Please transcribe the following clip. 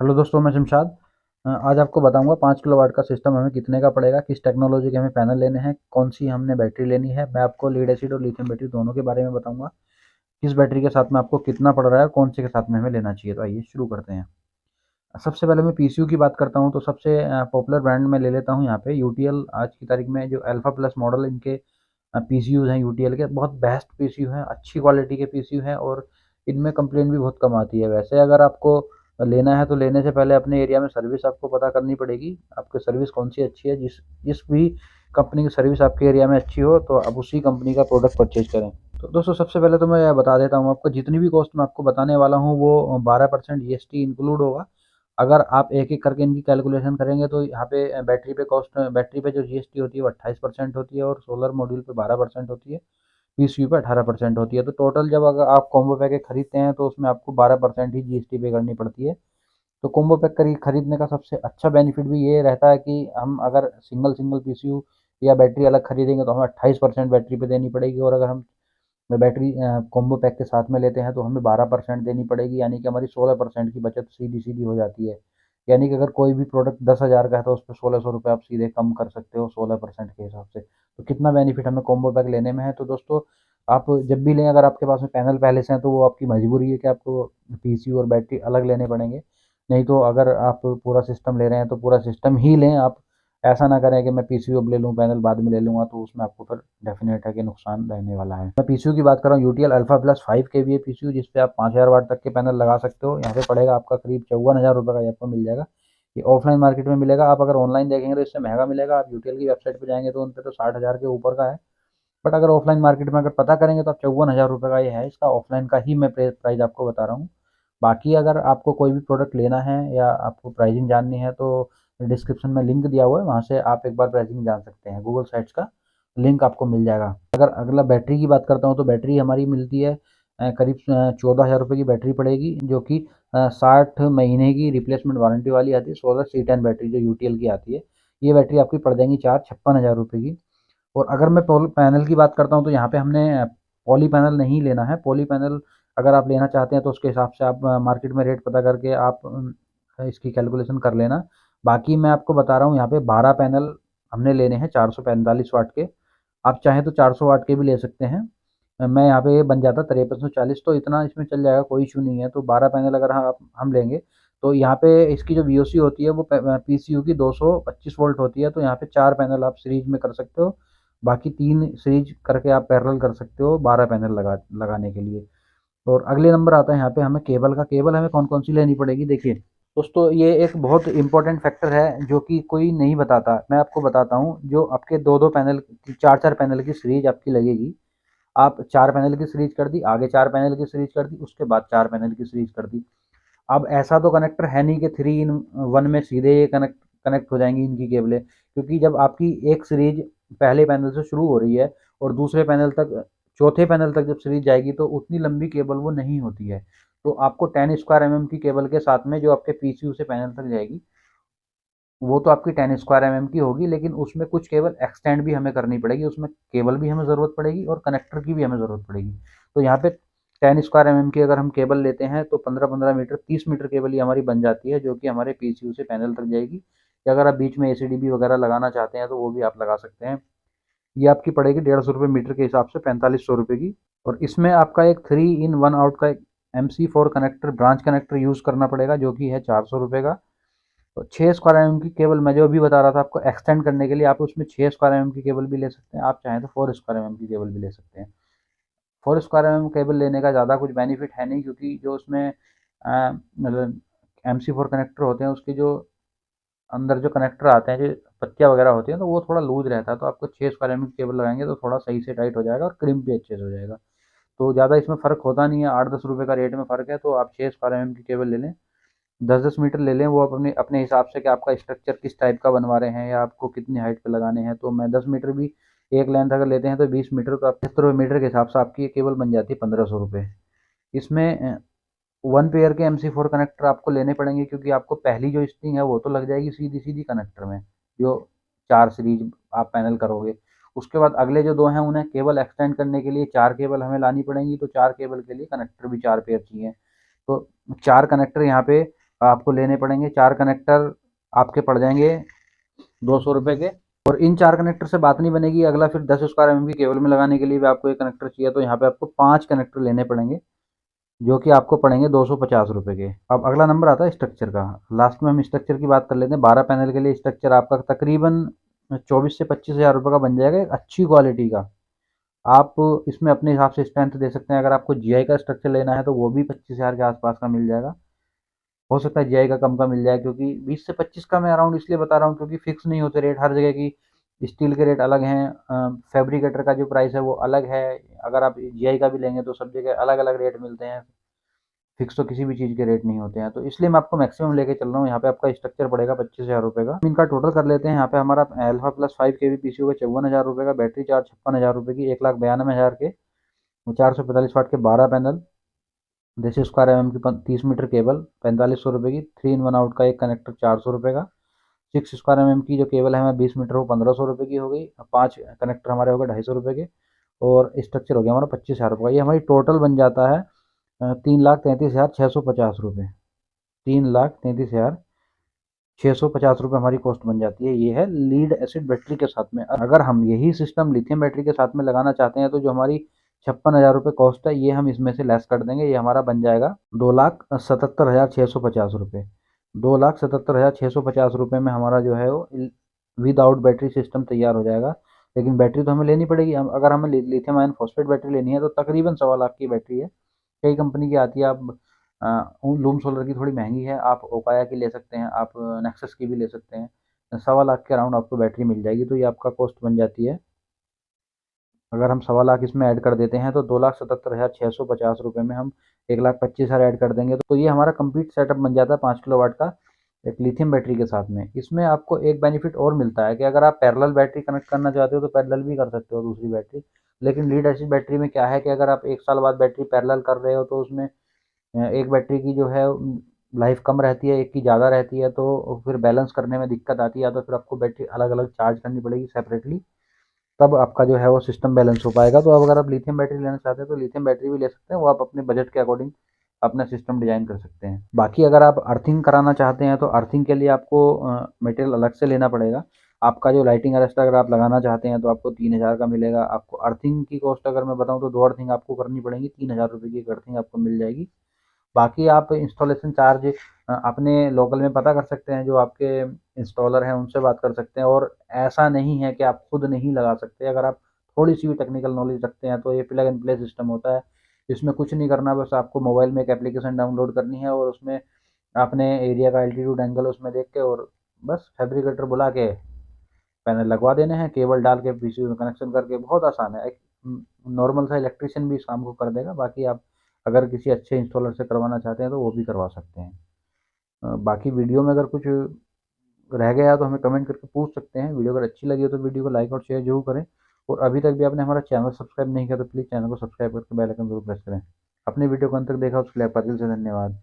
Hello दोस्तों, मैं शमशाद। आज आपको बताऊंगा 5 किलोवाट का सिस्टम हमें कितने का पड़ेगा, किस टेक्नोलॉजी के हमें पैनल लेने हैं, कौन सी हमने बैटरी लेनी है। मैं आपको लीड एसिड और लिथियम बैटरी दोनों के बारे में बताऊंगा। किस बैटरी के साथ में आपको कितना पड़ रहा है और कौन से के साथ में हमें लेना चाहिए। तो आइए शुरू करते हैं। सबसे पहले मैं पीसीयू की बात करता हूं तो सबसे पॉपुलर ब्रांड में ले लेता हूं यहाँ पे यूटीएल। आज की तारीख में जो अल्फा प्लस मॉडल इनके पीसीयूज हैं यूटीएल के, बहुत बेस्ट पीसीयू हैं, अच्छी क्वालिटी के पीसीयू हैं और इनमें कंप्लेंट भी बहुत कम आती है। वैसे अगर आपको लेना है तो लेने से पहले अपने एरिया में सर्विस आपको पता करनी पड़ेगी, आपकी सर्विस कौन सी अच्छी है। जिस जिस भी कंपनी की सर्विस आपके एरिया में अच्छी हो तो आप उसी कंपनी का प्रोडक्ट परचेज करें। तो दोस्तों, सबसे पहले तो मैं बता देता हूँ आपको, जितनी भी कॉस्ट मैं आपको बताने वाला हूँ वो 12% जीएसटी इंक्लूड होगा। अगर आप एक एक करके इनकी कैलकुलेशन करेंगे तो यहाँ पे बैटरी पे जो जीएसटी होती है वो 28% होती है और सोलर मॉड्यूल पे 12% होती है, पीसीयू पे 18% होती है। तो टोटल जब अगर आप कॉम्बो पैकेज खरीदते हैं तो उसमें आपको 12% ही जीएसटी पे करनी पड़ती है। तो कॉम्बो पैक खरीदने का सबसे अच्छा बेनिफिट भी ये रहता है कि हम अगर सिंगल सिंगल पीसीयू या बैटरी अलग खरीदेंगे तो हमें 28% बैटरी पे देनी पड़ेगी, और अगर हम बैटरी कॉम्बो पैक के साथ में लेते हैं तो हमें 12% देनी पड़ेगी, यानी कि हमारी 16% की बचत सीधी सीधी हो जाती है। यानी कि अगर कोई भी प्रोडक्ट 10,000 का है तो उस पर 1600 रुपये आप सीधे कम कर सकते हो 16% के हिसाब से। तो कितना बेनिफिट हमें कॉम्बो पैक लेने में है। तो दोस्तों, आप जब भी लें, अगर आपके पास में पैनल पहले से हैं तो वो आपकी मजबूरी है कि आपको पीसीयू और बैटरी अलग लेने पड़ेंगे। नहीं तो अगर आप पूरा सिस्टम ले रहे हैं तो पूरा सिस्टम ही लें आप। ऐसा ना करें कि मैं पीसीयू अब ले लूँ पैनल बाद में ले लूँगा, तो उसमें आपको फिर डेफिनेट है कि नुकसान रहने वाला है। मैं पीसीयू की बात कर रहा हूँ UTL alpha plus 5 kVA PCU, जिसपे आप 5000 वाट तक के पैनल लगा सकते हो। यहाँ पे पड़ेगा आपका करीब 54,000 रुपये का, ये आपको मिल जाएगा। ये ऑफलाइन मार्केट में मिलेगा, आप अगर ऑनलाइन देखेंगे तो इससे महंगा मिलेगा। आप यूटीएल की वेबसाइट पर जाएंगे तो उन पर तो 60,000 के ऊपर का है। बट अगर ऑफलाइन मार्केट में अगर पता करेंगे तो आप 54,000 रुपये का ये है। इसका ऑफलाइन का ही मैं प्राइस आपको बता रहा हूँ। बाकी अगर आपको कोई भी प्रोडक्ट लेना है या आपको प्राइसिंग जाननी है तो डिस्क्रिप्शन में लिंक दिया हुआ है, वहाँ से आप एक बार प्राइसिंग जान सकते हैं। गूगल साइट्स का लिंक आपको मिल जाएगा। अगर अगला बैटरी की बात करता हूँ तो बैटरी हमारी मिलती है करीब 14,000 रुपये की बैटरी पड़ेगी, जो कि 60 महीने की रिप्लेसमेंट वारंटी वाली आती है। सोलर C10 बैटरी जो यूटीएल की आती है, ये बैटरी आपकी पड़ जाएंगी 4,56,000 रुपये की। और अगर मैं पैनल की बात करता हूँ तो यहाँ पे हमने पॉली पैनल नहीं लेना है। पॉली पैनल अगर आप लेना चाहते हैं तो उसके हिसाब से आप मार्केट में रेट पता करके आप इसकी कैलकुलेशन कर लेना। बाकी मैं आपको बता रहा हूँ, यहाँ पे 12 पैनल हमने लेने हैं 445 वाट के। आप चाहें तो 400 वाट के भी ले सकते हैं। मैं यहाँ पे बन जाता 5340, तो इतना इसमें चल जाएगा, कोई इशू नहीं है। तो 12 पैनल अगर हम लेंगे तो यहाँ पे इसकी जो वीओसी होती है वो पीसीयू की 225 वोल्ट होती है। तो यहाँ पे 4 पैनल आप सीरीज में कर सकते हो, बाकी 3 सीरीज करके आप पैरेलल कर सकते हो 12 पैनल लगाने के लिए। और अगले नंबर आता है यहाँ पे हमें केबल का। केबल हमें कौन कौन सी लेनी पड़ेगी, देखिए दोस्तों, ये एक बहुत इंपॉर्टेंट फैक्टर है जो कि कोई नहीं बताता। मैं आपको बताता हूँ, जो आपके दो दो पैनल, चार चार पैनल की सीरीज आपकी लगेगी। आप 4 पैनल की सीरीज कर दी, आगे 4 पैनल की सीरीज कर दी, उसके बाद 4 पैनल की सीरीज कर दी। अब ऐसा तो कनेक्टर है नहीं कि 3 in 1 में सीधे ये कनेक्ट कनेक्ट हो जाएंगी इनकी केबलें, क्योंकि जब आपकी एक सीरीज पहले पैनल से शुरू हो रही है और दूसरे पैनल तक, चौथे पैनल तक जब सीरीज जाएगी तो उतनी लंबी केबल वो नहीं होती है। तो आपको 10 स्क्वायर की केबल के साथ में जो आपके पीसीयू से पैनल तक जाएगी वो तो आपकी 10 स्क्वायर की होगी, लेकिन उसमें कुछ केबल एक्सटेंड भी हमें करनी पड़ेगी। उसमें केबल भी हमें ज़रूरत पड़ेगी और कनेक्टर की भी हमें ज़रूरत पड़ेगी। तो यहाँ पे 10 स्क्वायर की अगर हम केबल लेते हैं तो 15-15 मीटर, 30 मीटर केबल ही हमारी बन जाती है, जो कि हमारे पीसीयू से पैनल तक जाएगी। या अगर आप बीच में एसीडीबी वगैरह लगाना चाहते हैं तो वो भी आप लगा सकते हैं। ये आपकी पड़ेगी 150 रुपये मीटर के हिसाब से, 4500 रुपये की। और इसमें आपका एक 3 in 1 आउट का MC4 connector, branch connector use करना पड़ेगा, जो कि है 400 रुपये का। तो 6 स्क्वायर की केबल मैं जो अभी बता रहा था आपको एक्सटेंड करने के लिए, आप उसमें 6 स्क्वायर की केबल भी ले सकते हैं। आप चाहें तो 4 स्क्वायर की केबल भी ले सकते हैं। 4 स्क्वायर केबल लेने का ज़्यादा कुछ बेनिफिट है नहीं, क्योंकि जो उसमें मतलब MC4 कनेक्टर होते हैं, उसके जो अंदर जो कनेक्टर आते हैं, जो पत्तियाँ वगैरह होती हैं, तो वो थोड़ा लूज रहता है। तो आपको 6 स्क्वायर की केबल लगाएंगे तो थोड़ा सही से टाइट हो जाएगा और क्रिम्प भी अच्छे से हो जाएगा। तो ज़्यादा इसमें फ़र्क होता नहीं है, 8-10 रुपये का रेट में फ़र्क है। तो आप 6 स्क्वायर की केबल ले लें, 10-10 मीटर ले लें। वो आप अपने अपने हिसाब से कि आपका स्ट्रक्चर किस टाइप का बनवा रहे हैं या आपको कितनी हाइट पे लगाने हैं। तो मैं 10 मीटर भी एक लेंथ अगर लेते हैं तो 20 मीटर, तो आप 75 मीटर के हिसाब से आपकी ये केबल बन जाती है 1500 रुपये। इसमें 1 पेयर के MC4 कनेक्टर आपको लेने पड़ेंगे, क्योंकि आपको पहली जो स्ट्रिंग है वो तो लग जाएगी सीधी सीधी कनेक्टर में, जो 4 सीरीज आप पैनल करोगे। उसके बाद अगले जो दो हैं उन्हें केबल एक्सटेंड करने के लिए 4 केबल हमें लानी पड़ेंगी। तो 4 केबल के लिए कनेक्टर भी 4 पेयर चाहिए। तो 4 कनेक्टर यहाँ पे आपको लेने पड़ेंगे। 4 कनेक्टर आपके पड़ जाएंगे 200 रुपये के। और इन 4 कनेक्टर से बात नहीं बनेगी, अगला फिर 10 स्क्वायर mm की केबल में लगाने के लिए भी आपको एक कनेक्टर चाहिए, तो यहाँ पे आपको 5 कनेक्टर लेने पड़ेंगे, जो कि आपको पड़ेंगे 250 रुपये के। अब अगला नंबर आता है स्ट्रक्चर का। लास्ट में हम स्ट्रक्चर की बात कर लेते हैं। 12 पैनल के लिए स्ट्रक्चर आपका तकरीबन 24 से 25 हज़ार रुपये का बन जाएगा, एक अच्छी क्वालिटी का। आप इसमें अपने हिसाब से स्ट्रेंथ दे सकते हैं। अगर आपको जीआई का स्ट्रक्चर लेना है तो वो भी 25 हज़ार के आसपास का मिल जाएगा। हो सकता है जीआई का कम का मिल जाए, क्योंकि 20 से 25 का मैं अराउंड इसलिए बता रहा हूँ क्योंकि फिक्स नहीं होते रेट हर जगह की। स्टील के रेट अलग हैं, फैब्रिकेटर का जो प्राइस है वो अलग है। अगर आप जीआई का भी लेंगे तो सब जगह अलग अलग रेट मिलते हैं। फिक्स तो किसी भी चीज़ के रेट नहीं होते हैं, तो इसलिए मैं आपको मैक्सिमम लेके चल रहा हूँ। यहाँ पे आपका स्ट्रक्चर पड़ेगा 25 हज़ार रुपये का। इनका टोटल कर लेते हैं। यहाँ पे हमारा अल्फा प्लस 5 kV पीसीयू का 54 हज़ार रुपये का, बैटरी चार्ज 56 हज़ार रुपये की, 1,92,000 के, 445 वाट के 12 पैनल, 10 स्क्वायर mm की 30 मीटर केबल 4500 रुपये की, 3 in 1 आउट का एक कनेक्टर 400 रुपये का, 6 स्क्वायर mm की जो केबल है हमें 20 मीटर वो 1500 रुपये की हो गई, 5 कनेक्टर हमारे हो गए 250 रुपये के, और स्ट्रक्चर हो गया हमारा 25 हज़ार रुपये का। ये हमारी टोटल बन जाता है 3,33,650 रुपये। 3,33,650 रुपये हमारी कॉस्ट बन जाती है। ये है लीड एसिड बैटरी के साथ में। अगर हम यही सिस्टम लिथियम बैटरी के साथ में लगाना चाहते हैं तो जो हमारी 56 हज़ार रुपये कॉस्ट है ये हम इसमें से लेस कर देंगे। ये हमारा बन जाएगा 2,77,650 रुपये। 2,77,650 रुपये में हमारा जो है वो विदाउट बैटरी सिस्टम तैयार हो जाएगा। लेकिन बैटरी तो हमें लेनी पड़ेगी। हम अगर हमें लिथियम आयन फॉस्फेट बैटरी लेनी है तो तकरीबन 1.25 लाख की बैटरी है। कई कंपनी की आती है। आप लूम सोलर की थोड़ी महंगी है, आप ओकाया की ले सकते हैं, आप नेक्सस की भी ले सकते हैं। 1.25 लाख के अराउंड आपको बैटरी मिल जाएगी, तो ये आपका कॉस्ट बन जाती है। अगर हम 1.25 लाख इसमें ऐड कर देते हैं तो 2,77,650 रुपये में हम 1,25,000 ऐड कर देंगे, तो ये हमारा कंप्लीट सेटअप बन जाता है 5 किलोवाट का एक लिथियम बैटरी के साथ में। इसमें आपको एक बेनिफिट और मिलता है कि अगर आप पैरेलल बैटरी कनेक्ट करना चाहते हो तो पैरेलल भी कर सकते हो दूसरी बैटरी। लेकिन लीड एसिड बैटरी में क्या है कि अगर आप 1 साल बाद बैटरी पैरेलल कर रहे हो तो उसमें एक बैटरी की जो है लाइफ कम रहती है, एक की ज़्यादा रहती है, तो फिर बैलेंस करने में दिक्कत आती है, या तो फिर आपको बैटरी अलग अलग चार्ज करनी पड़ेगी सेपरेटली, तब आपका जो है वो सिस्टम बैलेंस हो पाएगा। तो अब अगर आप लिथियम बैटरी लेना चाहते हैं तो लिथियम बैटरी भी ले सकते हैं, वो आप अपने बजट के अकॉर्डिंग अपना सिस्टम डिजाइन कर सकते हैं। बाकी अगर आप अर्थिंग कराना चाहते हैं तो अर्थिंग के लिए आपको मटेरियल अलग से लेना पड़ेगा। आपका जो लाइटिंग अरेस्टर अगर आप लगाना चाहते हैं तो आपको 3,000 का मिलेगा। आपको अर्थिंग की कॉस्ट अगर मैं बताऊं तो 2 अर्थिंग आपको करनी पड़ेगी, 3,000 रुपये की एक अर्थिंग आपको मिल जाएगी। बाकी आप इंस्टॉलेशन चार्ज अपने लोकल में पता कर सकते हैं, जो आपके इंस्टॉलर हैं उनसे बात कर सकते हैं। और ऐसा नहीं है कि आप खुद नहीं लगा सकते। अगर आप थोड़ी सी भी टेक्निकल नॉलेज रखते हैं तो ये प्लग एंड प्ले सिस्टम होता है। इसमें कुछ नहीं करना, बस आपको मोबाइल में एक एप्लीकेशन डाउनलोड करनी है और उसमें अपने एरिया का एल्टीट्यूड एंगल उसमें देख के और बस फैब्रिकेटर बुला के पैनल लगवा देने हैं, केबल डाल के पीसीबी में कनेक्शन करके। बहुत आसान है, एक नॉर्मल सा इलेक्ट्रिशियन भी इस काम को कर देगा। बाकी आप अगर किसी अच्छे इंस्टॉलर से करवाना चाहते हैं तो वो भी करवा सकते हैं। बाकी वीडियो में अगर कुछ रह गया तो हमें कमेंट करके पूछ सकते हैं। वीडियो अगर अच्छी लगी हो तो वीडियो को लाइक और शेयर जरूर करें। और अभी तक भी आपने हमारा चैनल सब्सक्राइब नहीं किया तो प्लीज़ चैनल को सब्सक्राइब करके बेल आइकन जरूर प्रेस करें। अपने वीडियो को अंत तक देखा उसके लिए आपका दिल से धन्यवाद।